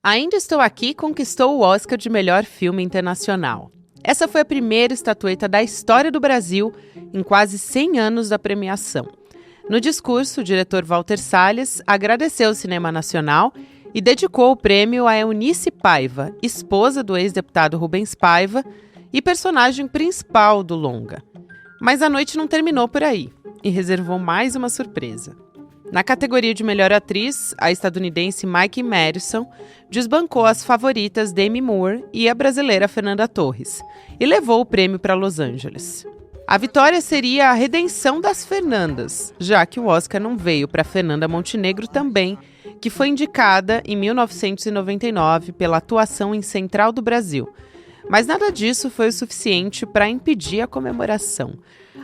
Ainda Estou Aqui conquistou o Oscar de melhor filme internacional. Essa foi a primeira estatueta da história do Brasil em quase 100 anos da premiação. No discurso, o diretor Walter Salles agradeceu o cinema nacional e dedicou o prêmio a Eunice Paiva, esposa do ex-deputado Rubens Paiva e personagem principal do longa. Mas a noite não terminou por aí e reservou mais uma surpresa. Na categoria de melhor atriz, a estadunidense Maika Madison desbancou as favoritas Demi Moore e a brasileira Fernanda Torres e levou o prêmio para Los Angeles. A vitória seria a redenção das Fernandas, já que o Oscar não veio para Fernanda Montenegro também, que foi indicada em 1999 pela atuação em Central do Brasil. Mas nada disso foi o suficiente para impedir a comemoração.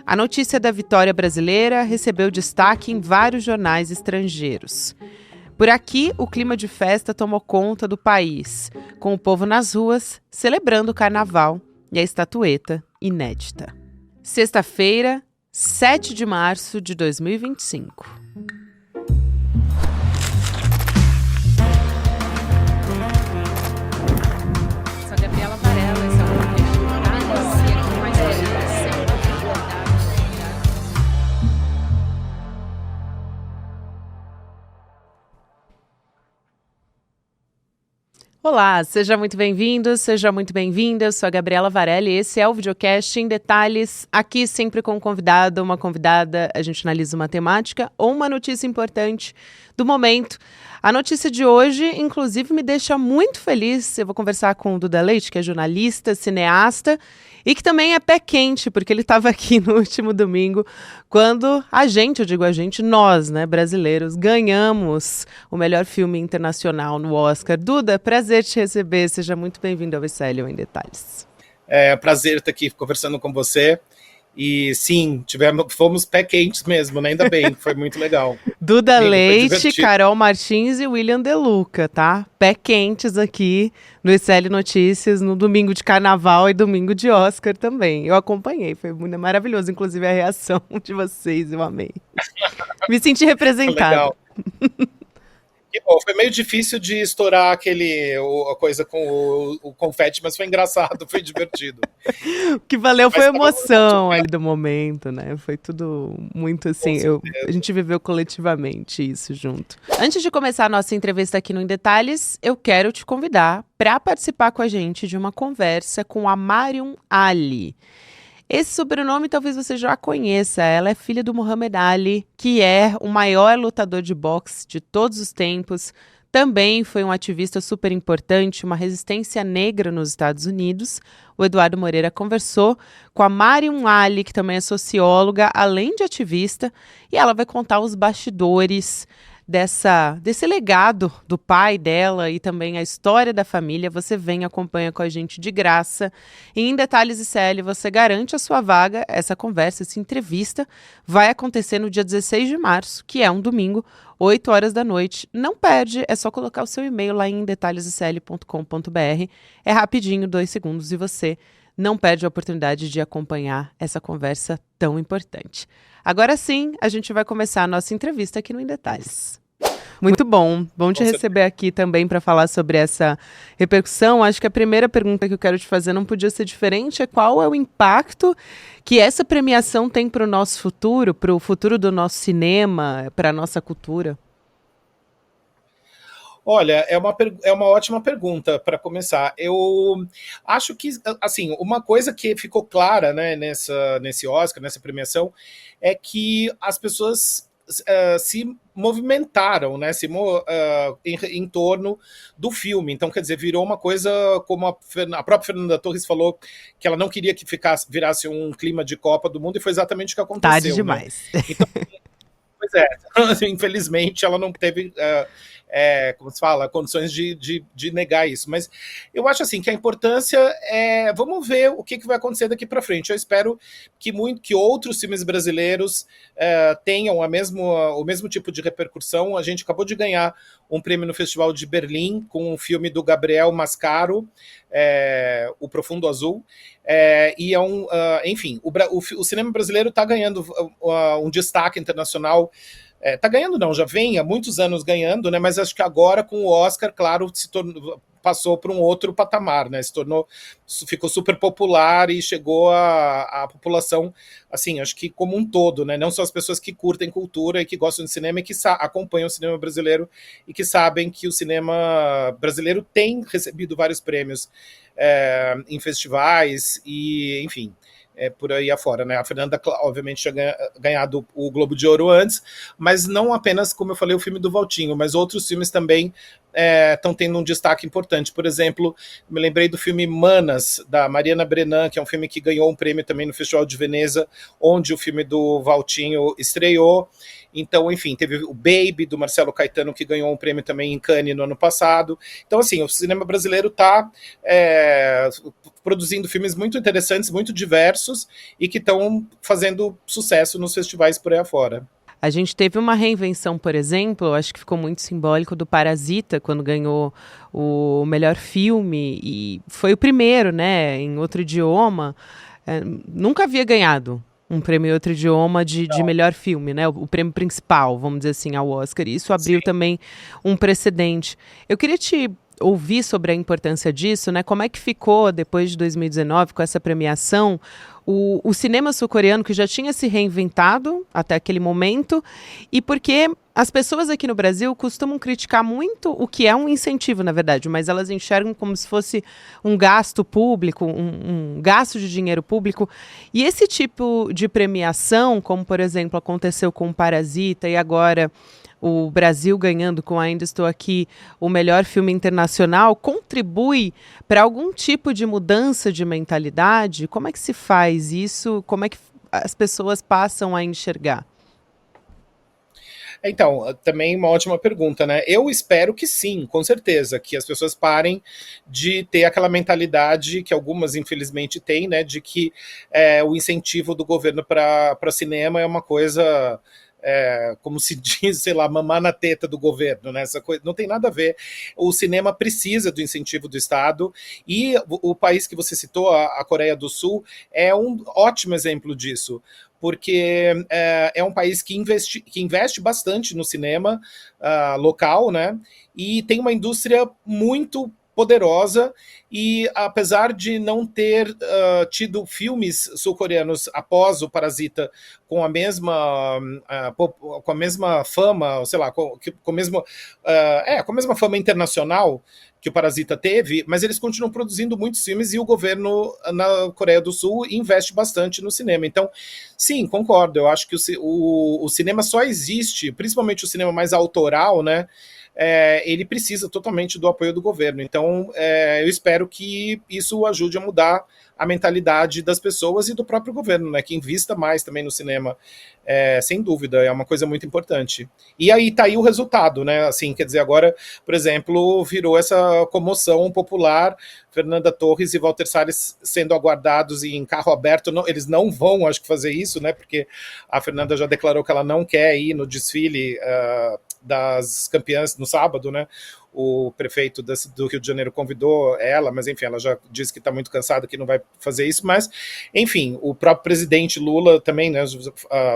A notícia da vitória brasileira recebeu destaque em vários jornais estrangeiros. Por aqui, o clima de festa tomou conta do país, com o povo nas ruas, celebrando o carnaval e a estatueta inédita. Sexta-feira, 7 de março de 2025. Sou a Gabriela Varela, esse é o podcast Itálias, e aqui mais Olá, seja muito bem-vindo, seja muito bem-vinda. Eu sou a Gabriela Varela e esse é o videocast em detalhes. Aqui sempre com um convidado, uma convidada, a gente analisa uma temática ou uma notícia importante do momento. A notícia de hoje, inclusive, me deixa muito feliz. Eu vou conversar com o Duda Leite, que é jornalista, cineasta e que também é pé quente, porque ele estava aqui no último domingo, quando nós, né, brasileiros, ganhamos o melhor filme internacional no Oscar. Duda, prazer te receber. Seja muito bem-vindo ao ICL em Detalhes. É prazer estar aqui conversando com você. E sim, fomos pé quentes mesmo, né? Ainda bem, foi muito legal. Duda Leite, Carol Martins e William De Luca, tá? Pé quentes aqui no ICL Notícias, no domingo de carnaval e domingo de Oscar também. Eu acompanhei, foi muito maravilhoso, inclusive a reação de vocês, eu amei. Me senti representada. Legal. Que bom, foi meio difícil de estourar a coisa com o confete, mas foi engraçado, foi divertido. O que valeu foi a emoção ali do momento, né? Foi tudo muito assim, a gente viveu coletivamente isso junto. Antes de começar a nossa entrevista aqui no Em Detalhes, eu quero te convidar para participar com a gente de uma conversa com a Mariam Ali. Esse sobrenome talvez você já conheça. Ela é filha do Muhammad Ali, que é o maior lutador de boxe de todos os tempos. Também foi um ativista super importante, uma resistência negra nos Estados Unidos. O Eduardo Moreira conversou com a Mariam Ali, que também é socióloga, além de ativista, e ela vai contar os bastidores desse legado do pai dela e também a história da família. Você vem e acompanha com a gente de graça. E em Detalhes ICL você garante a sua vaga. Essa conversa, essa entrevista vai acontecer no dia 16 de março, que é um domingo, 8 horas da noite. Não perde, é só colocar o seu e-mail lá em detalhesicl.com.br. É rapidinho, 2 segundos, e você não perde a oportunidade de acompanhar essa conversa tão importante. Agora sim, a gente vai começar a nossa entrevista aqui no Em Detalhes. Muito bom te receber aqui também para falar sobre essa repercussão. Acho que a primeira pergunta que eu quero te fazer não podia ser diferente, é qual é o impacto que essa premiação tem para o nosso futuro, para o futuro do nosso cinema, para a nossa cultura? Olha, é uma ótima pergunta para começar. Eu acho que, assim, uma coisa que ficou clara, né, nesse Oscar, nessa premiação, é que as pessoas se movimentaram, né, em torno do filme. Então, quer dizer, virou uma coisa como a própria Fernanda Torres falou, que ela não queria que virasse um clima de Copa do Mundo, e foi exatamente o que aconteceu. Tarde demais. Né? Então, pois é, infelizmente ela não teve, como se fala, condições de negar isso. Mas eu acho assim que a importância é, vamos ver o que vai acontecer daqui para frente. Eu espero que outros filmes brasileiros tenham o mesmo tipo de repercussão. A gente acabou de ganhar um prêmio no Festival de Berlim com um filme do Gabriel Mascaro, O Profundo Azul. E enfim, o cinema brasileiro está ganhando um destaque internacional tá ganhando não, já vem há muitos anos ganhando, né? Mas acho que agora com o Oscar, claro, passou para um outro patamar, né? Ficou super popular e chegou à população, assim, acho que como um todo, né? Não só as pessoas que curtem cultura e que gostam de cinema e que acompanham o cinema brasileiro e que sabem que o cinema brasileiro tem recebido vários prêmios em festivais e, enfim, por aí afora, né? A Fernanda, obviamente, tinha ganhado o Globo de Ouro antes, mas não apenas, como eu falei, o filme do Valtinho, mas outros filmes também estão tendo um destaque importante. Por exemplo, me lembrei do filme Manas, da Mariana Brennan, que é um filme que ganhou um prêmio também no Festival de Veneza, onde o filme do Valtinho estreou. Então, enfim, teve o Baby, do Marcelo Caetano, que ganhou um prêmio também em Cannes no ano passado. Então, assim, o cinema brasileiro está produzindo filmes muito interessantes, muito diversos, e que estão fazendo sucesso nos festivais por aí afora. A gente teve uma reinvenção, por exemplo, acho que ficou muito simbólico, do Parasita, quando ganhou o melhor filme, e foi o primeiro, né, em outro idioma. Nunca havia ganhado um prêmio em outro idioma de melhor filme, né? O prêmio principal, vamos dizer assim, ao Oscar. E isso abriu também um precedente. Eu queria te ouvir sobre a importância disso, né? Como é que ficou, depois de 2019, com essa premiação, o cinema sul-coreano, que já tinha se reinventado até aquele momento, e porque as pessoas aqui no Brasil costumam criticar muito o que é um incentivo, na verdade, mas elas enxergam como se fosse um gasto público, um gasto de dinheiro público. E esse tipo de premiação, como, por exemplo, aconteceu com o Parasita e agora o Brasil ganhando com Ainda Estou Aqui o melhor filme internacional, contribui para algum tipo de mudança de mentalidade? Como é que se faz isso? Como é que as pessoas passam a enxergar? Então, também uma ótima pergunta, né? Eu espero que sim, com certeza, que as pessoas parem de ter aquela mentalidade que algumas, infelizmente, têm, né? De que o incentivo do governo para cinema é uma coisa... como se diz, sei lá, mamar na teta do governo, né? Essa coisa não tem nada a ver. O cinema precisa do incentivo do Estado, e o país que você citou, a Coreia do Sul, é um ótimo exemplo disso, porque é um país que investe bastante no cinema local, né? E tem uma indústria muito poderosa, e apesar de não ter tido filmes sul-coreanos após o Parasita com a mesma fama, sei lá, com a mesma fama internacional que o Parasita teve, mas eles continuam produzindo muitos filmes, e o governo na Coreia do Sul investe bastante no cinema. Então, sim, concordo. Eu acho que o cinema só existe, principalmente o cinema mais autoral, né? Ele precisa totalmente do apoio do governo. Então, eu espero que isso ajude a mudar a mentalidade das pessoas e do próprio governo, né? Que invista mais também no cinema, sem dúvida, é uma coisa muito importante. E aí tá aí o resultado, né? Assim, quer dizer, agora, por exemplo, virou essa comoção popular, Fernanda Torres e Walter Salles sendo aguardados em carro aberto. Não, eles não vão, acho que, fazer isso, né? Porque a Fernanda já declarou que ela não quer ir no desfile das campeãs no sábado, né? O prefeito do Rio de Janeiro convidou ela, mas enfim, ela já disse que está muito cansada, que não vai fazer isso, mas enfim, o próprio presidente Lula também, né,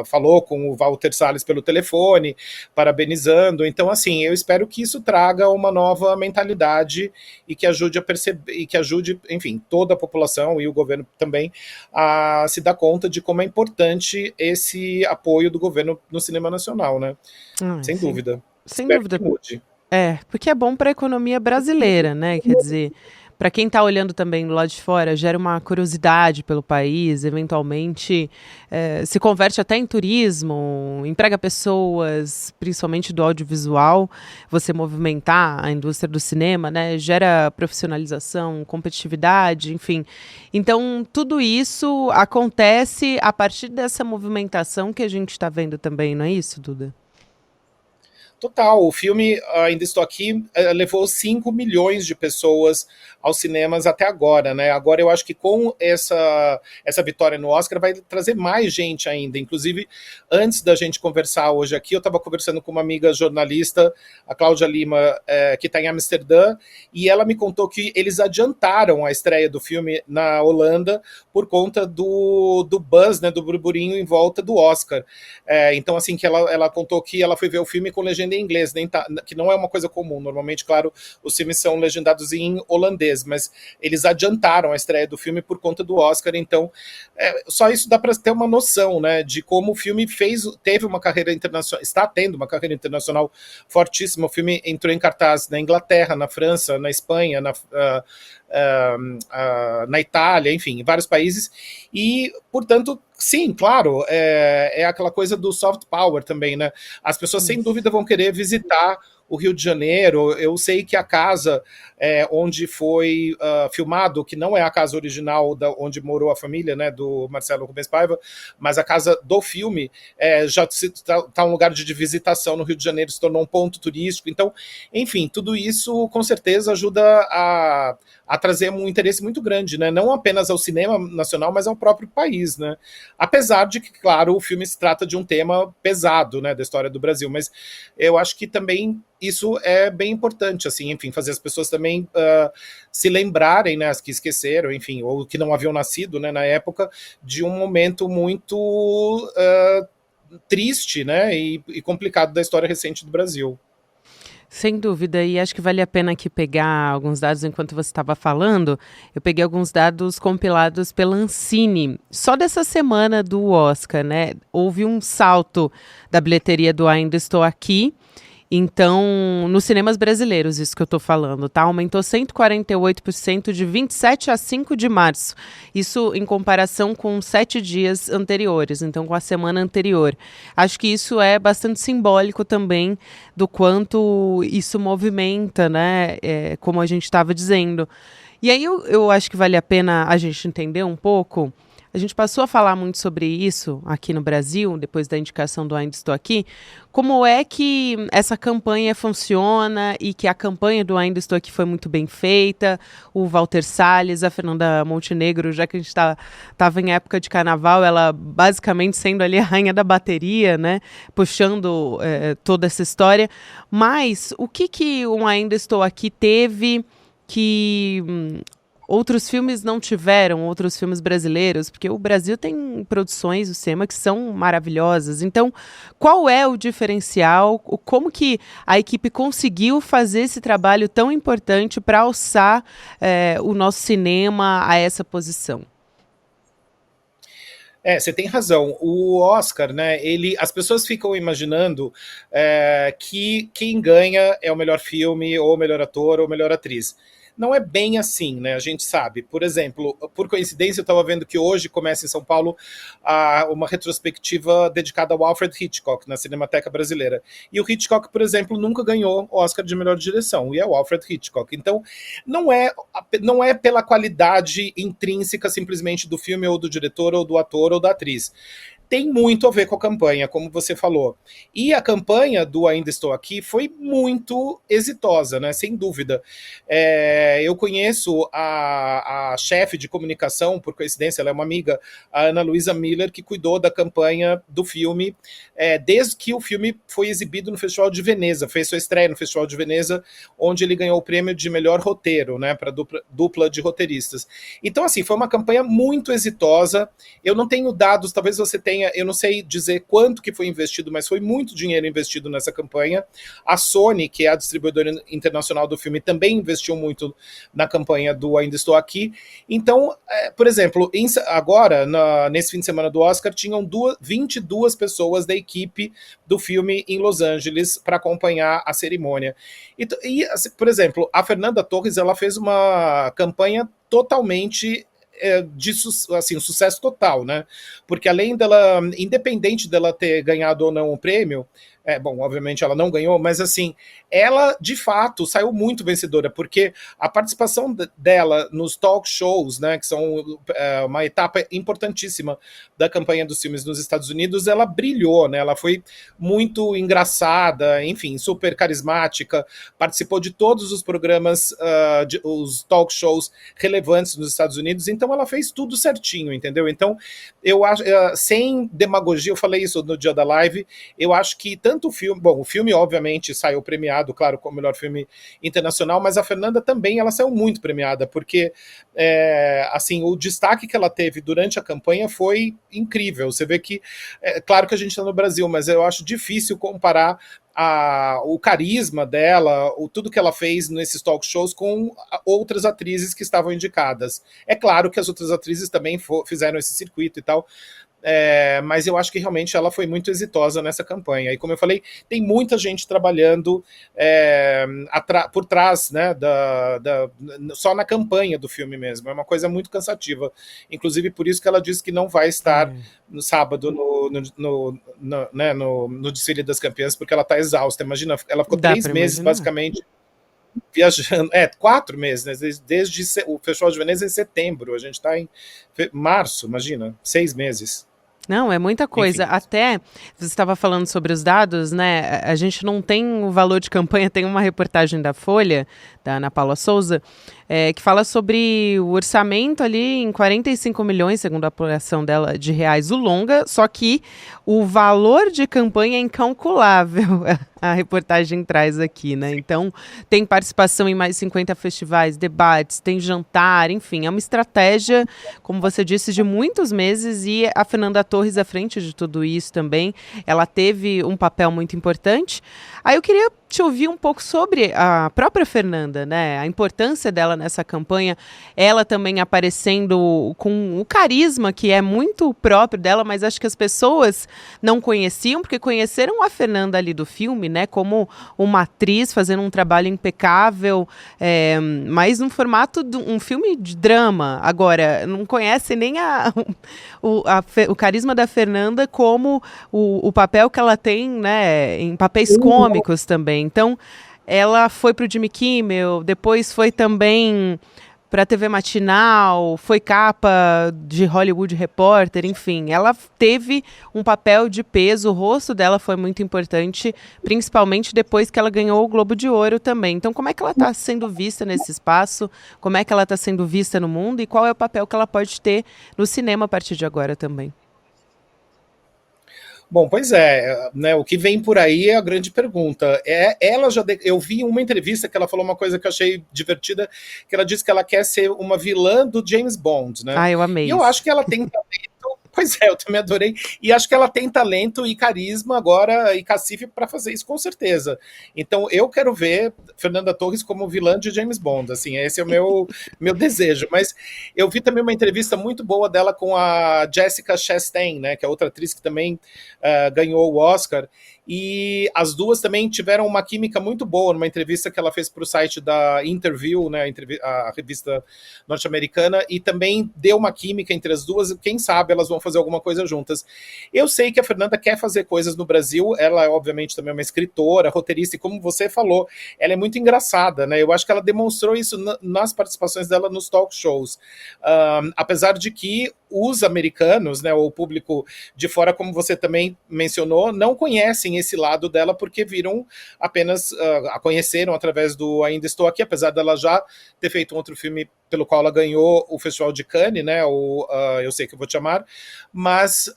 falou com o Walter Salles pelo telefone, parabenizando. Então, assim, eu espero que isso traga uma nova mentalidade e que ajude a perceber, e que ajude, enfim, toda a população e o governo também a se dar conta de como é importante esse apoio do governo no cinema nacional, né? Sem Sim. dúvida. Sem Espero dúvida. que mude. Porque é bom para a economia brasileira, né? Quer dizer, para quem está olhando também do lado de fora, gera uma curiosidade pelo país, eventualmente se converte até em turismo, emprega pessoas, principalmente do audiovisual, você movimentar a indústria do cinema, né? Gera profissionalização, competitividade, enfim. Então, tudo isso acontece a partir dessa movimentação que a gente está vendo também, não é isso, Duda? Total, o filme Ainda Estou Aqui levou 5 milhões de pessoas aos cinemas até agora, né? Agora eu acho que com essa vitória no Oscar vai trazer mais gente ainda. Inclusive, antes da gente conversar hoje aqui, eu estava conversando com uma amiga jornalista, a Cláudia Lima, que está em Amsterdã, e ela me contou que eles adiantaram a estreia do filme na Holanda por conta do buzz, né, do burburinho em volta do Oscar. Então, assim, que ela contou que ela foi ver o filme com legenda em inglês, que não é uma coisa comum. Normalmente, claro, os filmes são legendados em holandês, mas eles adiantaram a estreia do filme por conta do Oscar. Então, só isso dá para ter uma noção, né, de como o filme teve uma carreira internacional, está tendo uma carreira internacional fortíssima. O filme entrou em cartaz na Inglaterra, na França, na Espanha, na Itália, enfim, em vários países, e, portanto, sim, claro, é aquela coisa do soft power também, né? As pessoas, sem dúvida, vão querer visitar o Rio de Janeiro. Eu sei que a casa onde foi filmado, que não é a casa original onde morou a família, né, do Marcelo Rubens Paiva, mas a casa do filme já está um lugar de visitação no Rio de Janeiro, se tornou um ponto turístico. Então, enfim, tudo isso com certeza ajuda a trazer um interesse muito grande, né? Não apenas ao cinema nacional, mas ao próprio país, né? Apesar de que, claro, o filme se trata de um tema pesado, né, da história do Brasil, mas eu acho que também isso é bem importante, assim, enfim, fazer as pessoas também se lembrarem, né, as que esqueceram, enfim, ou que não haviam nascido, né, na época, de um momento muito triste, né, e complicado da história recente do Brasil. Sem dúvida, e acho que vale a pena aqui pegar alguns dados enquanto você estava falando. Eu peguei alguns dados compilados pela Ancine. Só dessa semana do Oscar, né? Houve um salto da bilheteria do Ainda Estou Aqui. Então, nos cinemas brasileiros, isso que eu estou falando, tá? Aumentou 148% de 27 a 5 de março. Isso em comparação com 7 dias anteriores, então com a semana anterior. Acho que isso é bastante simbólico também do quanto isso movimenta, né? Como a gente estava dizendo. E aí eu acho que vale a pena a gente entender um pouco. A gente passou a falar muito sobre isso aqui no Brasil, depois da indicação do Ainda Estou Aqui. Como é que essa campanha funciona e que a campanha do Ainda Estou Aqui foi muito bem feita? O Walter Salles, a Fernanda Montenegro, já que a gente estava em época de carnaval, ela basicamente sendo ali a rainha da bateria, né? Puxando toda essa história. Mas o que o Ainda Estou Aqui teve que outros filmes não tiveram, outros filmes brasileiros, porque o Brasil tem produções do cinema que são maravilhosas. Então, qual é o diferencial? Como que a equipe conseguiu fazer esse trabalho tão importante para alçar o nosso cinema a essa posição? Você tem razão. O Oscar, né? As pessoas ficam imaginando que quem ganha é o melhor filme, ou o melhor ator, ou a melhor atriz. Não é bem assim, né? A gente sabe. Por exemplo, por coincidência, eu estava vendo que hoje começa em São Paulo uma retrospectiva dedicada ao Alfred Hitchcock na Cinemateca Brasileira. E o Hitchcock, por exemplo, nunca ganhou o Oscar de melhor direção, e é o Alfred Hitchcock. Então, não é pela qualidade intrínseca simplesmente do filme, ou do diretor, ou do ator, ou da atriz. Tem muito a ver com a campanha, como você falou. E a campanha do Ainda Estou Aqui foi muito exitosa, né? Sem dúvida. Eu conheço a chefe de comunicação, por coincidência, ela é uma amiga, a Ana Luísa Miller, que cuidou da campanha do filme desde que o filme foi exibido no Festival de Veneza, fez sua estreia no Festival de Veneza, onde ele ganhou o prêmio de melhor roteiro, né, para dupla de roteiristas. Então, assim, foi uma campanha muito exitosa. Eu não tenho dados, talvez você tenha, eu não sei dizer quanto que foi investido, mas foi muito dinheiro investido nessa campanha. A Sony, que é a distribuidora internacional do filme, também investiu muito na campanha do Ainda Estou Aqui. Então, por exemplo, agora, nesse fim de semana do Oscar, tinham 22 pessoas da equipe do filme em Los Angeles para acompanhar a cerimônia. E, por exemplo, a Fernanda Torres, ela fez uma campanha totalmente de assim, um sucesso total, né? Porque além dela, independente dela ter ganhado ou não o prêmio, Bom, obviamente ela não ganhou, mas assim, ela de fato saiu muito vencedora, porque a participação dela nos talk shows, né, que são uma etapa importantíssima da campanha dos filmes nos Estados Unidos, ela brilhou, né? Ela foi muito engraçada, enfim, super carismática, participou de todos os programas, os talk shows relevantes nos Estados Unidos, então ela fez tudo certinho, entendeu? Então, eu acho, sem demagogia, eu falei isso no dia da live, eu acho que tanto o filme, bom, o filme obviamente saiu premiado, claro, como melhor filme internacional, mas a Fernanda também, ela saiu muito premiada, porque assim, o destaque que ela teve durante a campanha foi incrível. Você vê que, claro que a gente está no Brasil, mas eu acho difícil comparar o carisma dela, tudo que ela fez nesses talk shows com outras atrizes que estavam indicadas. É claro que as outras atrizes também fizeram esse circuito e tal, mas eu acho que realmente ela foi muito exitosa nessa campanha. E como eu falei, tem muita gente trabalhando por trás, né, só na campanha do filme mesmo. É uma coisa muito cansativa. Inclusive por isso que ela disse que não vai estar no sábado no desfile das campeãs, porque ela está exausta. Imagina, ela ficou 3 meses basicamente viajando, 4 meses, né? Desde o Festival de Veneza em setembro, a gente está em março, imagina, 6 meses. Não, é muita coisa. Enfim. Até, você estava falando sobre os dados, né? A gente não tem o valor de campanha, tem uma reportagem da Folha, da Ana Paula Souza, que fala sobre o orçamento ali em 45 milhões, segundo a apuração dela, de reais, o longa, só que o valor de campanha é incalculável, a reportagem traz aqui, né? Então, tem participação em mais 50 festivais, debates, tem jantar, enfim, é uma estratégia, como você disse, de muitos meses, e a Fernanda Torres, à frente de tudo isso também, ela teve um papel muito importante. Aí eu queria te ouvir um pouco sobre a própria Fernanda, né? A importância dela nessa campanha, ela também aparecendo com o carisma que é muito próprio dela, mas acho que as pessoas não conheciam, porque conheceram a Fernanda ali do filme, né? Como uma atriz fazendo um trabalho impecável, mas num formato de um filme de drama. Agora, não conhece nem o carisma da Fernanda como o papel que ela tem, né? Em papéis cômicos também. Então, ela foi para o Jimmy Kimmel, depois foi também para a TV Matinal, foi capa de Hollywood Reporter, enfim. Ela teve um papel de peso, o rosto dela foi muito importante, principalmente depois que ela ganhou o Globo de Ouro também. Então, como é que ela está sendo vista nesse espaço? Como é que ela está sendo vista no mundo? E qual é o papel que ela pode ter no cinema a partir de agora também? Bom, pois né, o que vem por aí é a grande pergunta. Eu vi uma entrevista que ela falou uma coisa que eu achei divertida, que ela disse que ela quer ser uma vilã do James Bond, né? Eu amei. E eu acho que ela tem talento. Pois eu também adorei. E acho que ela tem talento e carisma agora e cacife para fazer isso, com certeza. Então eu quero ver Fernanda Torres como vilã de James Bond. Assim, esse é o meu desejo. Mas eu vi também uma entrevista muito boa dela com a Jessica Chastain, né, que é outra atriz que também ganhou o Oscar. E as duas também tiveram uma química muito boa numa entrevista que ela fez para o site da Interview, né, a revista norte-americana, e também deu uma química entre as duas. Quem sabe elas vão fazer alguma coisa juntas. Eu sei que a Fernanda quer fazer coisas no Brasil, ela obviamente também é uma escritora, roteirista, e como você falou, ela é muito engraçada, né? Eu acho que ela demonstrou isso nas participações dela nos talk shows. Apesar de que os americanos, né, ou o público de fora, como você também mencionou, não conhecem esse lado dela porque viram apenas, a conheceram através do Ainda Estou Aqui, apesar dela já ter feito um outro filme pelo qual ela ganhou o Festival de Cannes, né, Eu Sei Que Eu Vou Te Amar, mas,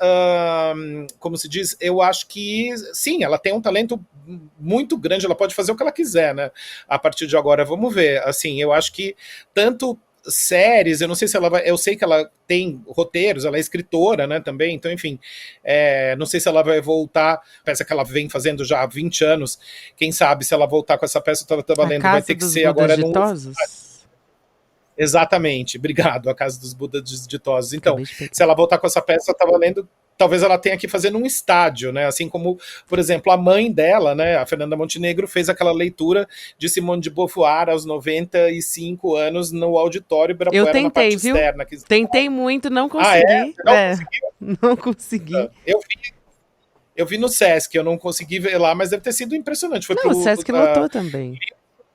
como se diz, eu acho que, sim, ela tem um talento muito grande, ela pode fazer o que ela quiser, né, a partir de agora, vamos ver, assim, eu acho que tanto séries, eu não sei se ela vai, eu sei que ela tem roteiros, ela é escritora, né, também, então, enfim, não sei se ela vai voltar, peça que ela vem fazendo já há 20 anos, quem sabe se ela voltar com essa peça, eu estava lendo, vai ter que ser agora no... Exatamente, obrigado, A Casa dos Budas Ditosos. Então, se ela voltar com essa peça, eu estava lendo, talvez ela tenha que fazer num estádio, né? Assim como, por exemplo, a mãe dela, né, a Fernanda Montenegro, fez aquela leitura de Simone de Beauvoir aos 95 anos no auditório Ibirapuera. Eu tentei, viu? Externa, tentei muito, não consegui. Não conseguiu? Não consegui. Eu vi no Sesc, eu não consegui ver lá, mas deve ter sido impressionante. Foi Não, o Sesc lotou também.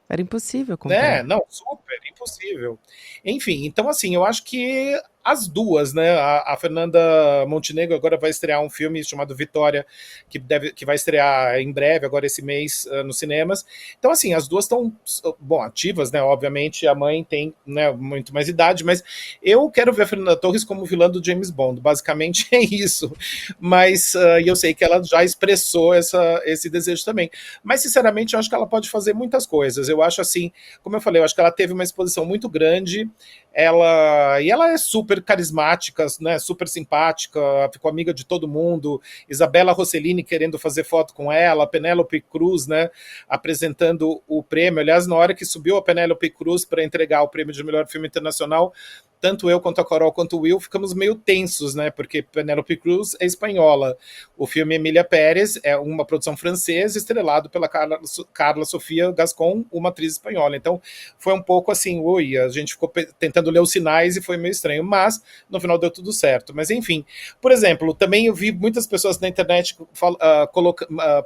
Era impossível comprar. Né? Não, super, impossível. Enfim, então assim, eu acho que as duas, né? A Fernanda Montenegro agora vai estrear um filme chamado Vitória, que vai estrear em breve, agora esse mês, nos cinemas. Então, assim, as duas estão, bom, ativas, né? Obviamente, a mãe tem, né, muito mais idade, mas eu quero ver a Fernanda Torres como vilã do James Bond. Basicamente é isso. Mas e eu sei que ela já expressou esse desejo também. Mas, sinceramente, eu acho que ela pode fazer muitas coisas. Eu acho assim, como eu falei, eu acho que ela teve uma exposição muito grande. Ela é super carismática, né, super simpática, ficou amiga de todo mundo. Isabella Rossellini querendo fazer foto com ela, Penélope Cruz, né, apresentando o prêmio. Aliás, na hora que subiu a Penélope Cruz para entregar o prêmio de melhor filme internacional, tanto eu quanto a Carol quanto o Will ficamos meio tensos, né? Porque Penélope Cruz é espanhola. O filme Emília Pérez é uma produção francesa, estrelado pela Carla Sofia Gascon, uma atriz espanhola. Então, foi um pouco assim, ui, a gente ficou tentando ler os sinais e foi meio estranho, mas no final deu tudo certo. Mas enfim, por exemplo, também eu vi muitas pessoas na internet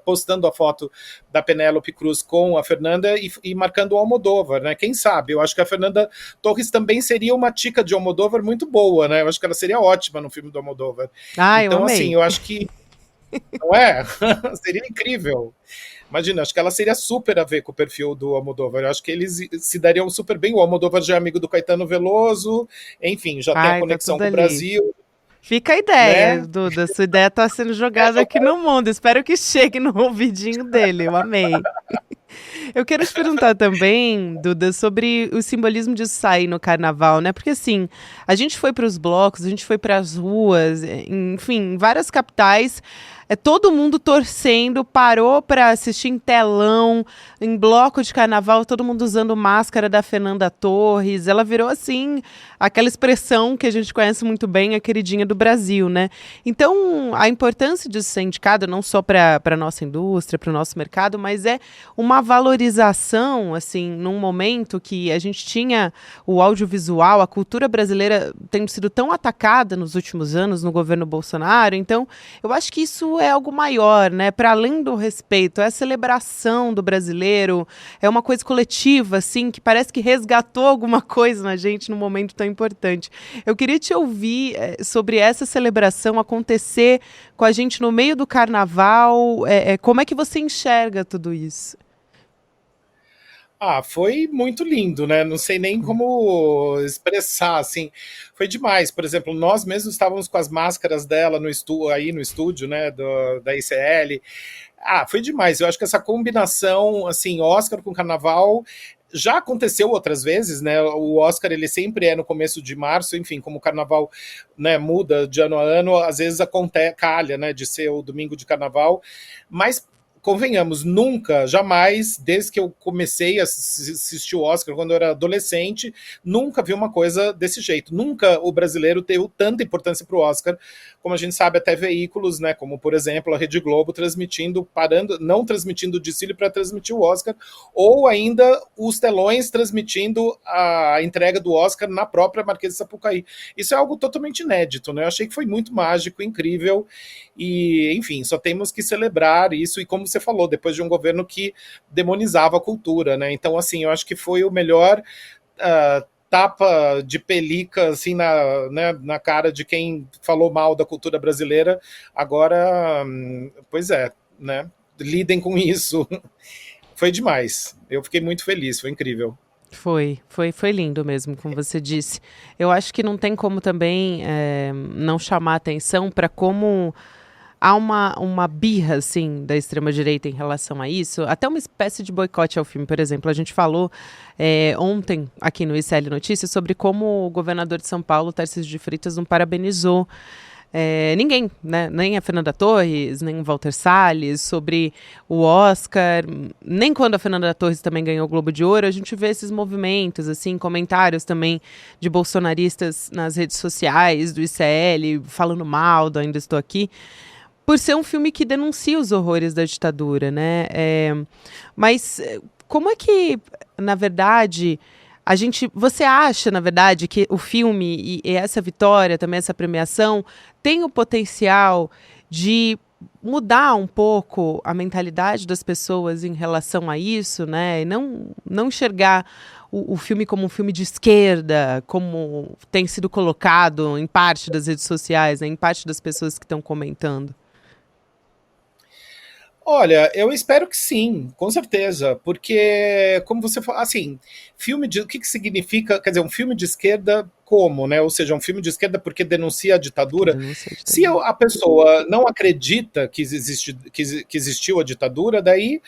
postando a foto da Penélope Cruz com a Fernanda e marcando o Almodóvar, né? Quem sabe? Eu acho que a Fernanda Torres também seria uma tica de Almodóvar muito boa, né? Eu acho que ela seria ótima no filme do Almodóvar. Ah, então, eu amei. assim, eu acho que não é? Seria incrível. Imagina, acho que ela seria super a ver com o perfil do Almodóvar. Eu acho que eles se dariam super bem. O Almodóvar já é amigo do Caetano Veloso, enfim, já tem a conexão com o Brasil. Fica a ideia, né? Duda. Sua ideia está sendo jogada aqui no mundo. Espero que chegue no ouvidinho dele. Eu amei. Eu quero te perguntar também, Duda, sobre o simbolismo de sair no carnaval, né? Porque assim, a gente foi para os blocos, a gente foi para as ruas, enfim, em várias capitais. Todo mundo torcendo, parou para assistir em telão, em bloco de carnaval, todo mundo usando máscara da Fernanda Torres. Ela virou, assim, aquela expressão que a gente conhece muito bem, a queridinha do Brasil, né? Então, a importância disso ser indicado, não só para a nossa indústria, para o nosso mercado, mas é uma valorização, assim, num momento que a gente tinha o audiovisual, a cultura brasileira tendo sido tão atacada nos últimos anos no governo Bolsonaro. Então, eu acho que isso é algo maior, né? Para além do respeito, é a celebração do brasileiro, é uma coisa coletiva, assim, que parece que resgatou alguma coisa na gente num momento tão importante. Eu queria te ouvir sobre essa celebração acontecer com a gente no meio do carnaval. Como é que você enxerga tudo isso? Foi muito lindo, né? Não sei nem como expressar, assim. Foi demais. Por exemplo, nós mesmos estávamos com as máscaras dela no estúdio, né? Da ICL. Foi demais. Eu acho que essa combinação, assim, Oscar com Carnaval já aconteceu outras vezes, né? O Oscar, ele sempre é no começo de março, enfim, como o Carnaval, né, muda de ano a ano, às vezes calha, né, de ser o domingo de Carnaval, mas convenhamos, nunca, jamais, desde que eu comecei a assistir o Oscar, quando eu era adolescente, nunca vi uma coisa desse jeito. Nunca o brasileiro deu tanta importância para o Oscar, como a gente sabe, até veículos, né, como, por exemplo, a Rede Globo não transmitindo o desfile para transmitir o Oscar, ou ainda os telões transmitindo a entrega do Oscar na própria Marquês de Sapucaí. Isso é algo totalmente inédito, né? Eu achei que foi muito mágico, incrível, e, enfim, só temos que celebrar isso, e como você falou, depois de um governo que demonizava a cultura, né? Então, assim, eu acho que foi o melhor tapa de pelica, assim, na cara de quem falou mal da cultura brasileira. Agora, pois é, né? Lidem com isso. Foi demais. Eu fiquei muito feliz, foi incrível. Foi lindo mesmo, como você disse. Eu acho que não tem como também não chamar atenção para como há uma birra, assim, da extrema-direita em relação a isso, até uma espécie de boicote ao filme. Por exemplo, a gente falou ontem aqui no ICL Notícias sobre como o governador de São Paulo, Tarcísio de Freitas, não parabenizou ninguém, né? Nem a Fernanda Torres, nem o Walter Salles, sobre o Oscar, nem quando a Fernanda Torres também ganhou o Globo de Ouro, a gente vê esses movimentos, assim, comentários também de bolsonaristas nas redes sociais, do ICL, falando mal do Ainda Estou Aqui, por ser um filme que denuncia os horrores da ditadura, né? Mas como é que, na verdade, você acha, na verdade, que o filme e essa vitória, também essa premiação, tem o potencial de mudar um pouco a mentalidade das pessoas em relação a isso, né? E não enxergar o filme como um filme de esquerda, como tem sido colocado em parte das redes sociais, né? Em parte das pessoas que estão comentando. Olha, eu espero que sim, com certeza, porque, como você falou, assim, o que que significa, quer dizer, um filme de esquerda como, né? Ou seja, um filme de esquerda porque denuncia a Que ditadura. denúncia de Se ditadura. a pessoa não acredita que existiu a ditadura, daí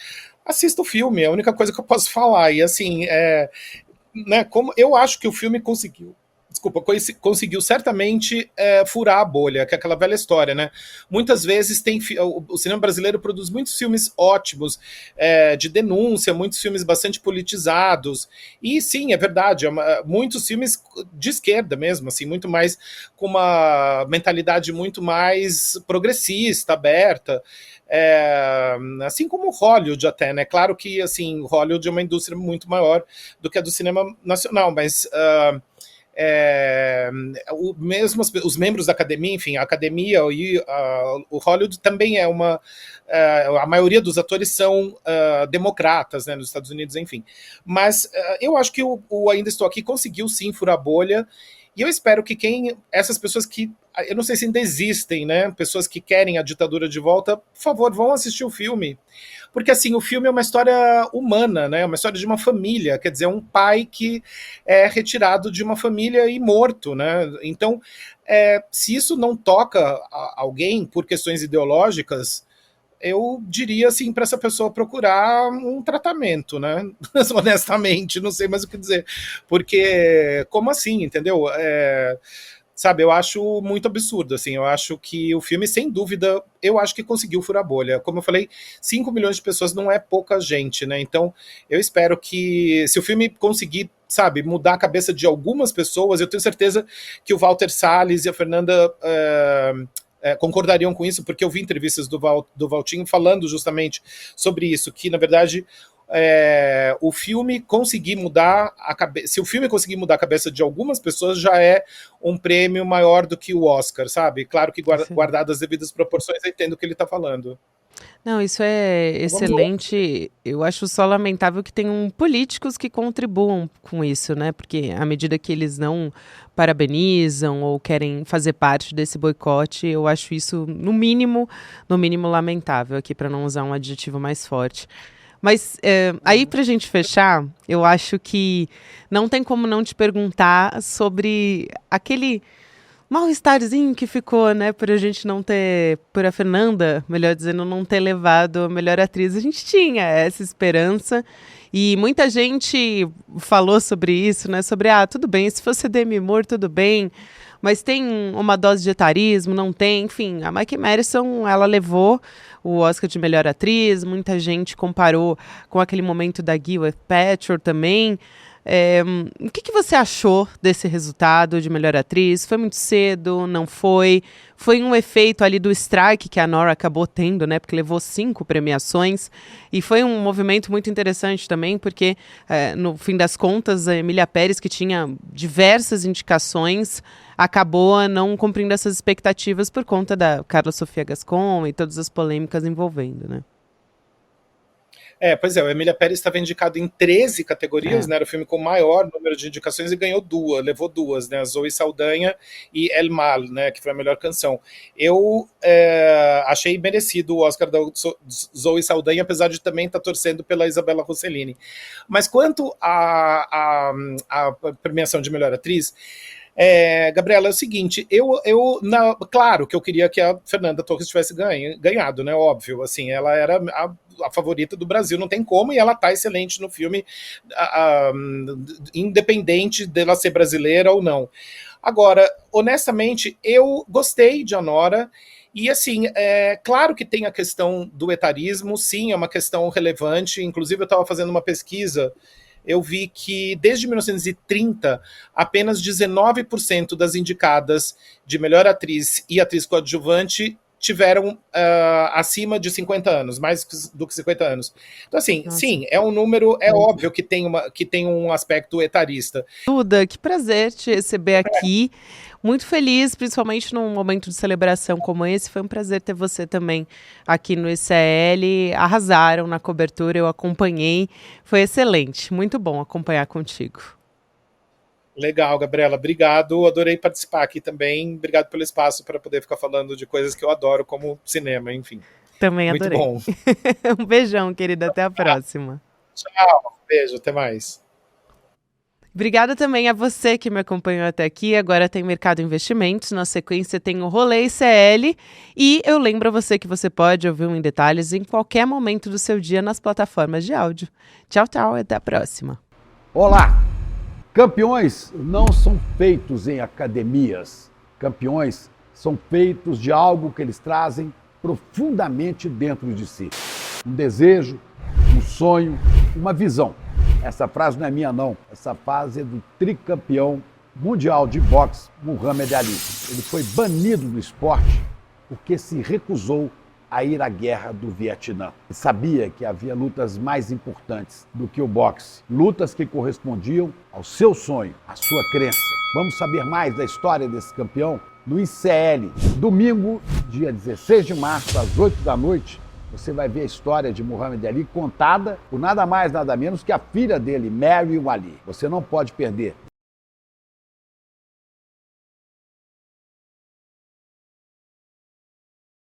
assista o filme, é a única coisa que eu posso falar. E assim, né, como eu acho que o filme conseguiu. Desculpa, conseguiu certamente furar a bolha, que é aquela velha história, né? Muitas vezes o cinema brasileiro produz muitos filmes ótimos, de denúncia, muitos filmes bastante politizados. E sim, é verdade, muitos filmes de esquerda mesmo, assim, muito mais com uma mentalidade muito mais progressista, aberta. Assim como Hollywood até, né? Claro que assim, Hollywood é uma indústria muito maior do que a do cinema nacional, mas mesmo os membros da academia, enfim, a academia e o Hollywood também é a maioria dos atores são democratas, né, nos Estados Unidos, enfim. Mas eu acho que o Ainda Estou Aqui conseguiu sim furar a bolha, e eu espero que essas pessoas que, eu não sei se ainda existem, né, pessoas que querem a ditadura de volta, por favor, vão assistir o filme. Porque assim, o filme é uma história humana, né? Uma história de uma família, quer dizer, um pai que é retirado de uma família e morto, né? Então, se isso não toca alguém por questões ideológicas, eu diria assim para essa pessoa procurar um tratamento, né? Honestamente, não sei mais o que dizer, porque como assim, entendeu? Sabe, eu acho muito absurdo, assim, eu acho que o filme, sem dúvida, eu acho que conseguiu furar a bolha. Como eu falei, 5 milhões de pessoas não é pouca gente, né? Então, eu espero que, se o filme conseguir, sabe, mudar a cabeça de algumas pessoas, eu tenho certeza que o Walter Salles e a Fernanda concordariam com isso, porque eu vi entrevistas do Valtinho falando justamente sobre isso, que, na verdade, o filme conseguir mudar a cabeça. Se o filme conseguir mudar a cabeça de algumas pessoas, já é um prêmio maior do que o Oscar, sabe? Claro que guardado as devidas proporções, eu entendo o que ele está falando. Não, isso é Então vamos lá. excelente. Eu acho só lamentável que tenham políticos que contribuam com isso, né? Porque à medida que eles não parabenizam ou querem fazer parte desse boicote, eu acho isso no mínimo lamentável aqui, para não usar um adjetivo mais forte. Mas aí, para a gente fechar, eu acho que não tem como não te perguntar sobre aquele mal-estarzinho que ficou, né, por a gente não ter, por a Fernanda, melhor dizendo, não ter levado a melhor atriz. A gente tinha essa esperança e muita gente falou sobre isso, né, sobre, tudo bem, se fosse Demi Moore, tudo bem, mas tem uma dose de etarismo, não tem, enfim, a Mike Madison, ela levou o Oscar de melhor atriz, muita gente comparou com aquele momento da Gwyneth Paltrow também. O que você achou desse resultado de melhor atriz? Foi muito cedo? Não foi? Foi um efeito ali do strike que a Nora acabou tendo, né? Porque levou 5 premiações. E foi um movimento muito interessante também, porque, no fim das contas, a Emília Pérez, que tinha diversas indicações, acabou não cumprindo essas expectativas por conta da Carla Sofia Gascon e todas as polêmicas envolvendo, né? Pois é, o Emília Pérez estava indicado em 13 categorias, É. né? Era o filme com o maior número de indicações e ganhou levou duas, né? A Zoe Saldanha e El Mal, né? Que foi a melhor canção. Eu achei merecido o Oscar da Zoe Saldanha, apesar de também estar torcendo pela Isabella Rossellini. Mas quanto à premiação de melhor atriz, Gabriela, é o seguinte, claro que eu queria que a Fernanda Torres tivesse ganhado, né? Óbvio, assim, ela era a favorita do Brasil, não tem como, e ela tá excelente no filme, independente dela ser brasileira ou não. Agora, honestamente, eu gostei de Anora, e assim, claro que tem a questão do etarismo, sim, é uma questão relevante, inclusive eu estava fazendo uma pesquisa, eu vi que desde 1930, apenas 19% das indicadas de melhor atriz e atriz coadjuvante tiveram acima de 50 anos, mais do que 50 anos. Então, assim, sim, é um número, é óbvio que tem um aspecto etarista. Duda, que prazer te receber aqui. Muito feliz, principalmente num momento de celebração como esse. Foi um prazer ter você também aqui no ICL. Arrasaram na cobertura, eu acompanhei. Foi excelente, muito bom acompanhar contigo. Legal, Gabriela, obrigado. Adorei participar aqui também. Obrigado pelo espaço para poder ficar falando de coisas que eu adoro, como cinema, enfim. Também adorei. Muito bom. Um beijão, querida. Até a próxima. Tchau. Beijo. Até mais. Obrigada também a você que me acompanhou até aqui. Agora tem Mercado Investimentos, na sequência tem o Rolê ICL e eu lembro a você que você pode ouvir um Em Detalhes em qualquer momento do seu dia nas plataformas de áudio. Tchau, tchau e até a próxima. Olá! Campeões não são feitos em academias. Campeões são feitos de algo que eles trazem profundamente dentro de si. Um desejo, um sonho, uma visão. Essa frase não é minha, não. Essa frase é do tricampeão mundial de boxe, Muhammad Ali. Ele foi banido do esporte porque se recusou a ir à guerra do Vietnã. Ele sabia que havia lutas mais importantes do que o boxe. Lutas que correspondiam ao seu sonho, à sua crença. Vamos saber mais da história desse campeão no ICL. Domingo, dia 16 de março, às 8 da noite, você vai ver a história de Muhammad Ali contada por nada mais, nada menos que a filha dele, Mary Ali. Você não pode perder.